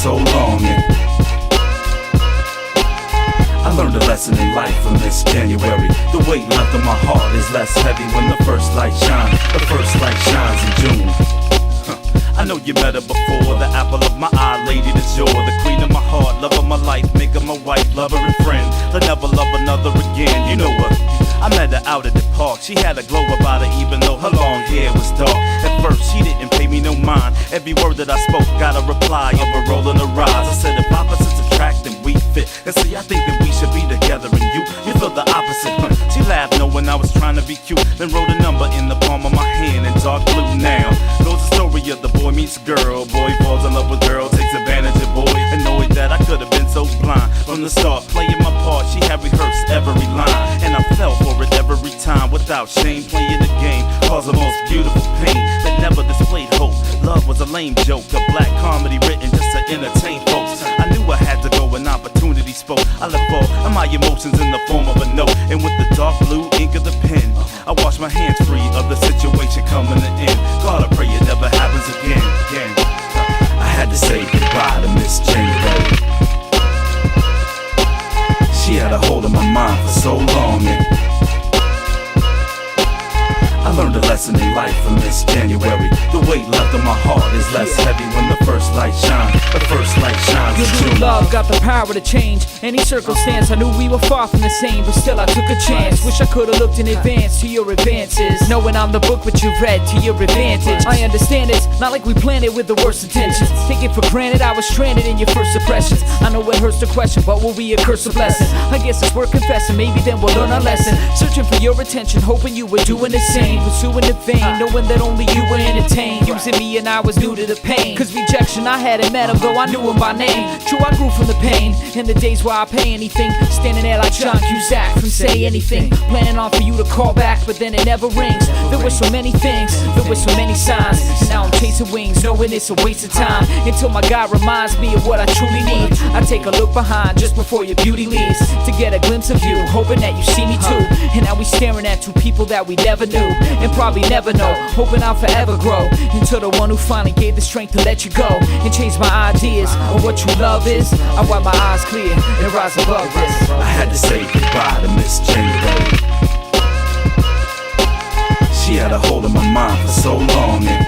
so long, and I learned a lesson in life from this January. The weight left on my heart is less heavy when the first light shines. The first light shines in June. I know you met her before, the apple of my eye, lady du jour, the queen of my heart, love of my life, make her my wife, lover and friend. I'll never love another again, you know her. I met her out at the park, she had a glow about her even though her long hair was dark. At first she didn't pay me no mind, every word that I spoke got a reply of a roll and a rise. I said if opposites attract then we fit, and see I think that we should be together, and you feel the opposite. She laughed knowing I was trying to be cute, then wrote a number in the palm of my hand in dark blue. Now goes the story of the boy meets girl, boy falls in love with girl, takes advantage of boy, annoyed that I could have been so blind. From the start, playing my part, she had rehearsed every line, and I fell for it every time without shame. Playing the game caused the most beautiful pain that never displayed hope. Love was a lame joke, a black comedy written just to entertain folks. I knew I had to go when opportunity spoke. I left all of my emotions in the form of a note, and with the dark blue ink of the pen, I washed my hands free of the situation coming to end. God, I pray it never happens again. I had to say goodbye to Miss January. She had a hold of my mind for so long, and I learned a lesson in life from Miss January. The weight left on my heart is less heavy when the first light shines. The first light shines in Your June. love got the power to change any circumstance. I knew we were far from the same, but still I took a chance. Wish I could've looked in advance to your advances, knowing I'm the book which you read to your advantage. I understand it's not like we planned it with the worst intentions. Take it for granted I was stranded in your first impressions. I know it hurts to question, but will we a curse or blessing? I guess it's worth confessing, maybe then we'll learn our lesson. Searching for your attention, hoping you were doing the same. Pursuing the vain, knowing that only you were entertained. Using me and I was new to the pain, cause rejection I hadn't met him, though I knew him by name. True, I grew from the pain, in the days where I pay anything. Standing there like John Cusack from Say Anything, planning on for you to call back, but then it never rings. There were so many things, there were so many signs, and now I'm chasing wings, knowing it's a waste of time. Until my God reminds me of what I truly need. I take a look behind just before your beauty leaves, to get a glimpse of you, hoping that you see me too. And now we staring at two people that we never knew, and probably never know, hoping I'll forever grow into the one who finally gave the strength to let you go, and change my ideas on what true love is. I wipe my eyes clear and rise above this. I had to say goodbye to Miss January. She had a hold of my mind for so long, and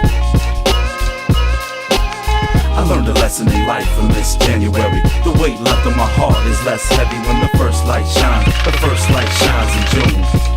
I learned a lesson in life from Miss January. The weight left on my heart is less heavy when the first light shines. The first light shines in June.